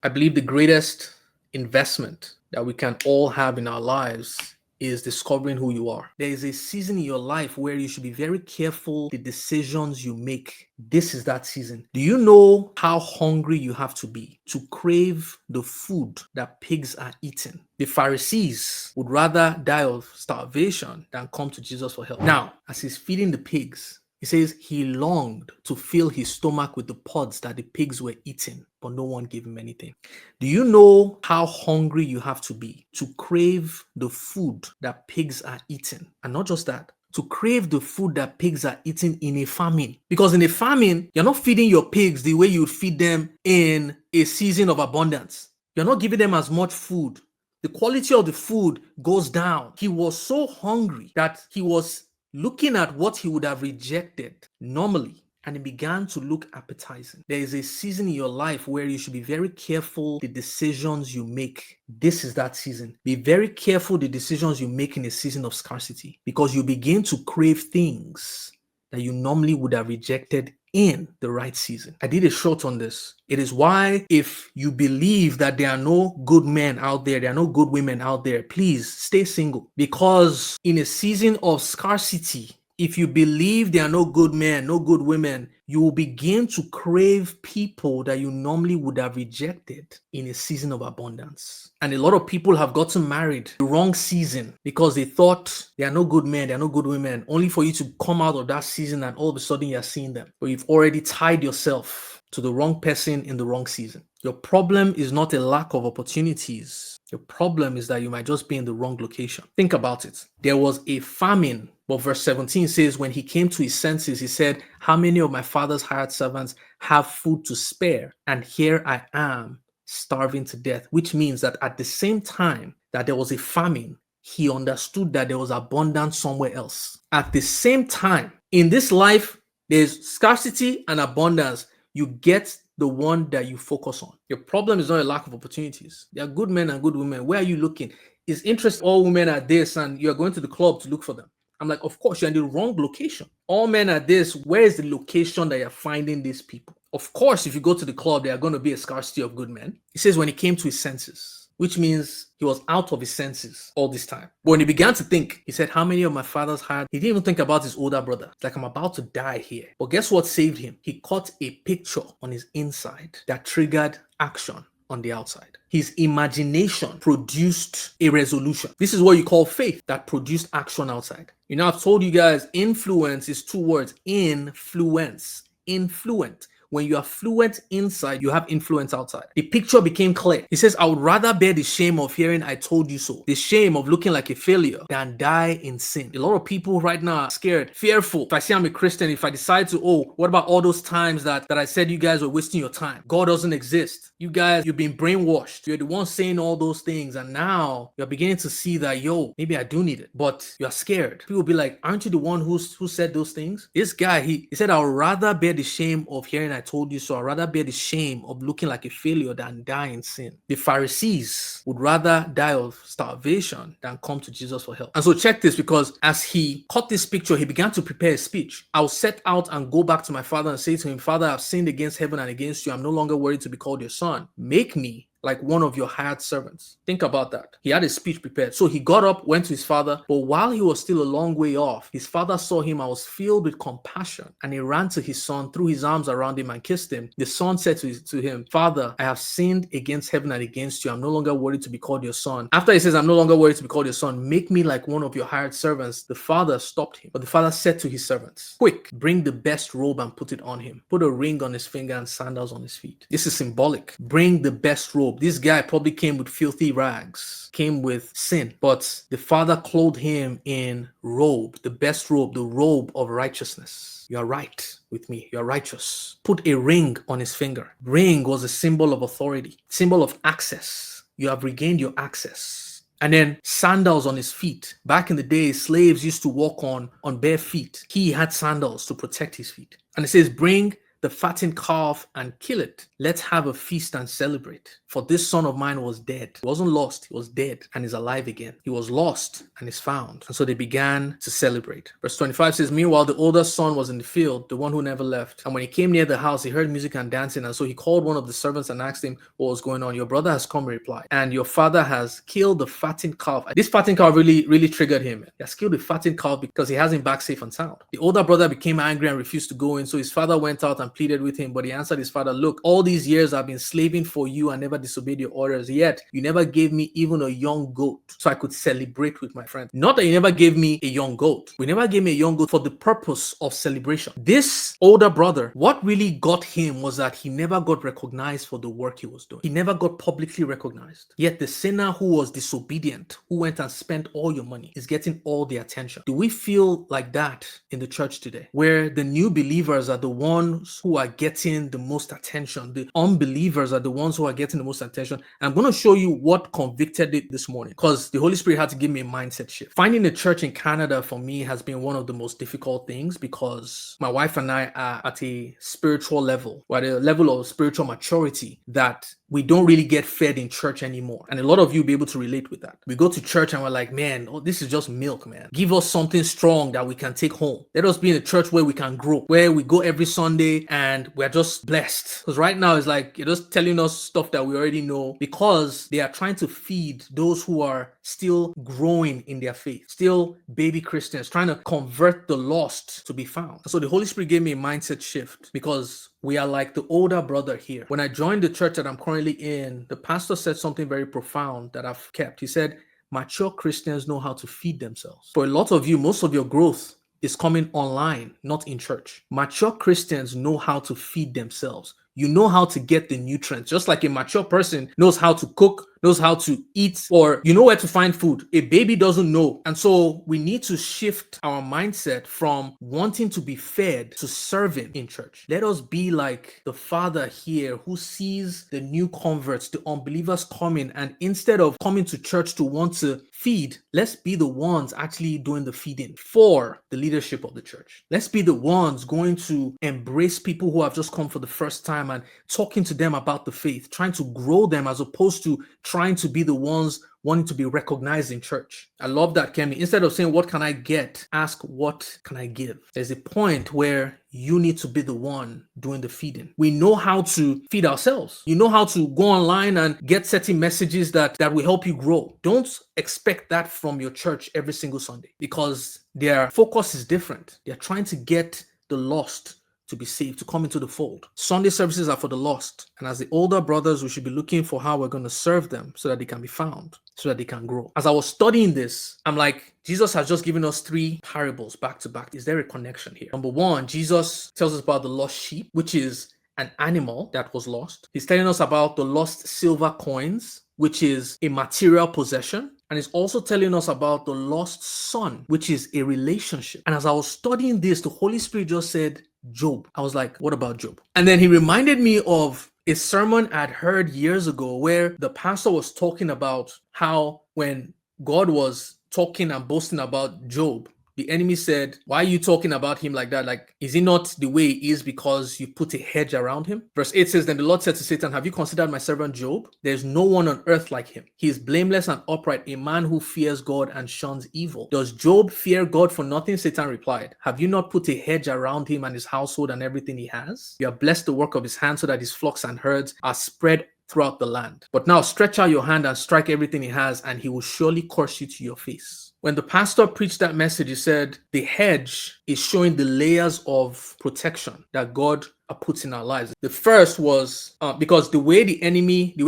I believe the greatest investment that we can all have in our lives is discovering who you are. There is a season in your life where you should be very careful the decisions you make. This is that season. Do you know how hungry you have to be to crave the food that pigs are eating? The Pharisees would rather die of starvation than come to Jesus for help. Now, as he's feeding the pigs, he says he longed to fill his stomach with the pods that the pigs were eating, but no one gave him anything. Do you know how hungry you have to be to crave the food that pigs are eating? And not just that, to crave the food that pigs are eating in a famine. Because in a famine, you're not feeding your pigs the way you would feed them in a season of abundance. You're not giving them as much food. The quality of the food goes down. He was so hungry that he was looking at what he would have rejected normally, and it began to look appetizing. There is a season in your life where you should be very careful the decisions you make. This is that season. Be very careful the decisions you make in a season of scarcity, because you begin to crave things that you normally would have rejected in the right season. I did a short on this. It is why if you believe that there are no good men out there are no good women out there, please stay single. Because in a season of scarcity, if you believe there are no good men, no good women, you will begin to crave people that you normally would have rejected in a season of abundance. And a lot of people have gotten married the wrong season because they thought there are no good men, there are no good women, only for you to come out of that season and all of a sudden you're seeing them. But you've already tied yourself to the wrong person in the wrong season. Your problem is not a lack of opportunities. Your problem is that you might just be in the wrong location. Think about it. There was a famine, but verse 17 says, when he came to his senses, he said, how many of my father's hired servants have food to spare? And here I am starving to death, which means that at the same time that there was a famine, he understood that there was abundance somewhere else. At the same time, in this life, there's scarcity and abundance. You get the one that you focus on. Your problem is not a lack of opportunities. There are good men and good women. Where are you looking? It's interesting all women are this and you're going to the club to look for them. I'm like, of course, you're in the wrong location. All men are this. Where is the location that you're finding these people? Of course, if you go to the club, there are going to be a scarcity of good men. He says when he came to his senses, which means he was out of his senses all this time. But when he began to think, he said, how many of my fathers hired? He didn't even think about his older brother. It's like, I'm about to die here. But guess what saved him? He caught a picture on his inside that triggered action on the outside. His imagination produced a resolution. This is what you call faith that produced action outside. You know, I've told you guys, influence is two words. Influence. Influent. When you are fluent inside, you have influence outside. The picture became clear. He says, I would rather bear the shame of hearing I told you so, the shame of looking like a failure, than die in sin. A lot of people right now are scared, fearful. If I say I'm a Christian, if I decide to, what about all those times that I said you guys were wasting your time? God doesn't exist. You guys, you've been brainwashed. You're the one saying all those things. And now you're beginning to see that, maybe I do need it. But you're scared. People will be like, aren't you the one who said those things? This guy, he said, I would rather bear the shame of hearing I told you so. I'd rather bear the shame of looking like a failure than die in sin. The Pharisees would rather die of starvation than come to Jesus for help. And so check this, because as he caught this picture, he began to prepare a speech. I'll set out and go back to my father and say to him, Father, I've sinned against heaven and against you. I'm no longer worthy to be called your son. Make me like one of your hired servants. Think about that. He had a speech prepared. So he got up, went to his father, but while he was still a long way off, his father saw him and was filled with compassion, and he ran to his son, threw his arms around him and kissed him. The son said to him, Father, I have sinned against heaven and against you. I'm no longer worthy to be called your son. After he says, I'm no longer worthy to be called your son, make me like one of your hired servants. The father stopped him. But the father said to his servants, quick, bring the best robe and put it on him. Put a ring on his finger and sandals on his feet. This is symbolic. Bring the best robe. This guy probably came with filthy rags, came with sin, but the father clothed him in robe, the best robe, the robe of righteousness. You are right with me. You are righteous. Put a ring on his finger. Ring was a symbol of authority, symbol of access. You have regained your access. And then sandals on his feet. Back in the day, slaves used to walk on bare feet. He had sandals to protect his feet. And it says, bring the fattened calf and kill it. Let's have a feast and celebrate. For this son of mine was dead. He wasn't lost, he was dead and is alive again. He was lost and is found. And so they began to celebrate. Verse 25 says, meanwhile, the older son was in the field, the one who never left. And when he came near the house, he heard music and dancing. And so he called one of the servants and asked him what was going on. Your brother has come, he replied, and your father has killed the fattened calf. This fattened calf really triggered him. He has killed the fattened calf because he has him back safe and sound. The older brother became angry and refused to go in. So his father went out and pleaded with him. But he answered his father, look, all these years I've been slaving for you and never disobeyed your orders. Yet you never gave me even a young goat so I could celebrate with my friends. Not that you never gave me a young goat. We never gave me a young goat for the purpose of celebration. This older brother, what really got him was that he never got recognized for the work he was doing. He never got publicly recognized. Yet the sinner who was disobedient, who went and spent all your money, is getting all the attention. Do we feel like that in the church today, where the new believers are the ones who are getting the most attention? The unbelievers are the ones who are getting the most attention. And I'm going to show you what convicted it this morning, because the Holy Spirit had to give me a mindset shift. Finding a church in Canada for me has been one of the most difficult things, because my wife and I are at a spiritual level, or at a level of spiritual maturity that we don't really get fed in church anymore. And a lot of you will be able to relate with that. We go to church and we're like, man, oh, this is just milk, man. Give us something strong that we can take home. Let us be in a church where we can grow, where we go every Sunday and we're just blessed. Because right now it's like you're just telling us stuff that we already know, because they are trying to feed those who are still growing in their faith, still baby Christians, trying to convert the lost to be found. So the Holy Spirit gave me a mindset shift, because we are like the older brother here. When I joined the church that I'm currently in, the pastor said something very profound that I've kept. He said, mature Christians know how to feed themselves. For a lot of you, most of your growth is coming online, not in church. Mature Christians know how to feed themselves. You know how to get the nutrients, just like a mature person knows how to cook, knows how to eat, or you know where to find food. A baby doesn't know. And so we need to shift our mindset from wanting to be fed to serving in church. Let us be like the father here who sees the new converts, the unbelievers coming, and instead of coming to church to want to feed, let's be the ones actually doing the feeding for the leadership of the church. Let's be the ones going to embrace people who have just come for the first time and talking to them about the faith, trying to grow them, as opposed to trying to be the ones wanting to be recognized in church. I love that, Kemi. Instead of saying, what can I get? Ask, what can I give? There's a point where you need to be the one doing the feeding. We know how to feed ourselves. You know how to go online and get certain messages that will help you grow. Don't expect that from your church every single Sunday, because their focus is different. They're trying to get the lost to be saved, to come into the fold. Sunday services are for the lost. And as the older brothers, we should be looking for how we're going to serve them so that they can be found, so that they can grow. As I was studying this, I'm like, Jesus has just given us 3 parables back to back. Is there a connection here? Number 1, Jesus tells us about the lost sheep, which is an animal that was lost. He's telling us about the lost silver coins, which is a material possession. And he's also telling us about the lost son, which is a relationship. And as I was studying this, the Holy Spirit just said, Job. I was like, what about Job? And then he reminded me of a sermon I'd heard years ago where the pastor was talking about how when God was talking and boasting about Job, the enemy said, why are you talking about him like that? Like, is he not the way he is because you put a hedge around him? Verse 8 says, then the Lord said to Satan, have you considered my servant Job? There's no one on earth like him. He is blameless and upright, a man who fears God and shuns evil. Does Job fear God for nothing? Satan replied, have you not put a hedge around him and his household and everything he has? You have blessed the work of his hand so that his flocks and herds are spread throughout the land. But now stretch out your hand and strike everything he has, and he will surely curse you to your face. When the pastor preached that message, he said the hedge is showing the layers of protection that God puts in our lives. The first was because the way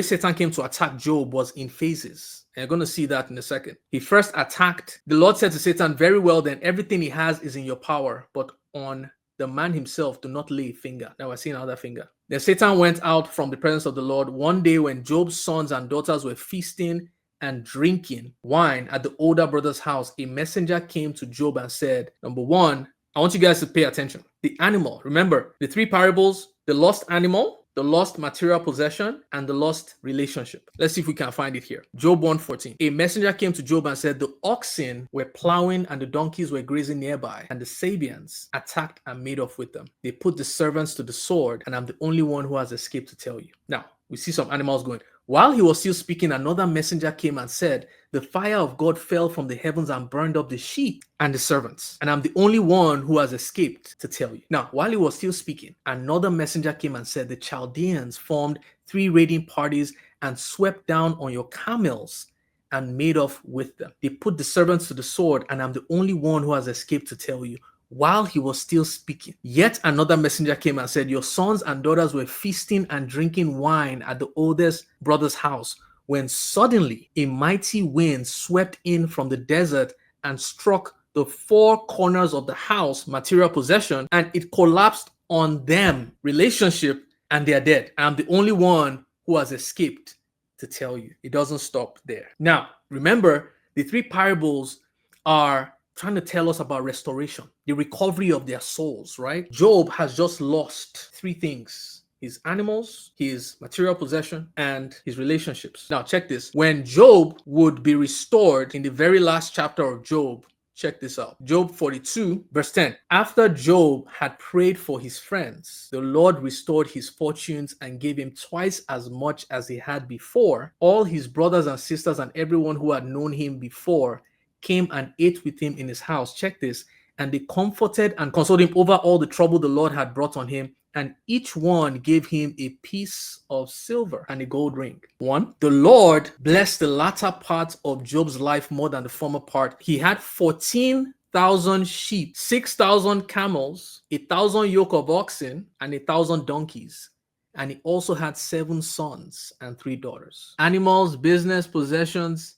Satan came to attack Job was in phases. And you're going to see that in a second. He first attacked. The Lord said to Satan, very well, then everything he has is in your power, but on the man himself do not lay a finger. Now we're seeing another finger. Then Satan went out from the presence of the Lord one day when Job's sons and daughters were feasting and drinking wine at the older brother's house. A messenger came to Job and said, number 1, I want you guys to pay attention. The animal, remember the 3 parables, the lost animal, the lost material possession, and the lost relationship. Let's see if we can find it here. Job 1:14. A messenger came to Job and said, the oxen were plowing and the donkeys were grazing nearby, and the Sabians attacked and made off with them. They put the servants to the sword, and I'm the only one who has escaped to tell you. Now, we see some animals going. While he was still speaking, another messenger came and said, the fire of God fell from the heavens and burned up the sheep and the servants, and I'm the only one who has escaped to tell you. Now, while he was still speaking, another messenger came and said, the Chaldeans formed 3 raiding parties and swept down on your camels and made off with them. They put the servants to the sword, and I'm the only one who has escaped to tell you. While he was still speaking, yet another messenger came and said, your sons and daughters were feasting and drinking wine at the oldest brother's house, when suddenly a mighty wind swept in from the desert and struck the 4 corners of the house, material possession, and it collapsed on them, relationship, and they're dead. I'm the only one who has escaped to tell you. It doesn't stop there. Now, remember, the 3 parables are trying to tell us about restoration, the recovery of their souls, right? Job has just lost 3 things: his animals, his material possession, and his relationships. Now, check this. When Job would be restored in the very last chapter of Job, check this out. Job 42, verse 10. After Job had prayed for his friends, the Lord restored his fortunes and gave him twice as much as he had before. All his brothers and sisters and everyone who had known him before came and ate with him in his house. Check this. And they comforted and consoled him over all the trouble the Lord had brought on him. And each one gave him a piece of silver and a gold ring. 1. The Lord blessed the latter part of Job's life more than the former part. He had 14,000 sheep, 6,000 camels, 1,000 yoke of oxen, and 1,000 donkeys. And he also had 7 sons and 3 daughters. Animals, business, possessions,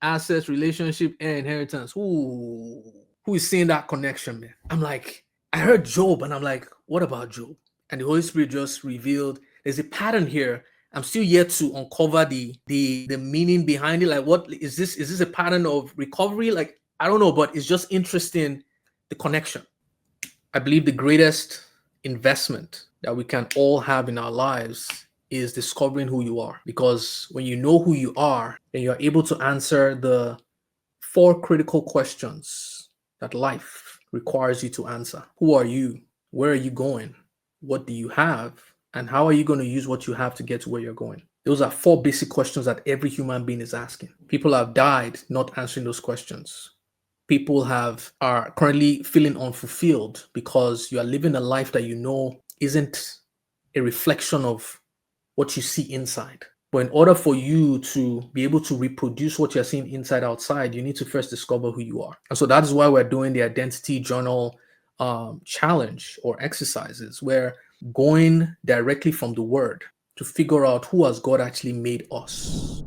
assets, relationship, and inheritance. Ooh, who is seeing that connection, man? I'm like, I heard Job, and I'm like, what about Job? And the Holy Spirit just revealed there's a pattern here. I'm still yet to uncover the meaning behind it. Like, what is this? Is this a pattern of recovery? Like, I don't know, but it's just interesting, the connection. I believe the greatest investment that we can all have in our lives is discovering who you are. Because when you know who you are, then you're able to answer the 4 critical questions that life requires you to answer. Who are you? Where are you going? What do you have? And how are you going to use what you have to get to where you're going? Those are 4 basic questions that every human being is asking. People have died not answering those questions. People are currently feeling unfulfilled because you are living a life that you know isn't a reflection of what you see inside. But in order for you to be able to reproduce what you're seeing inside outside, you need to first discover who you are. And so that is why we're doing the identity journal challenge or exercises. We're going directly from the word to figure out who has God actually made us.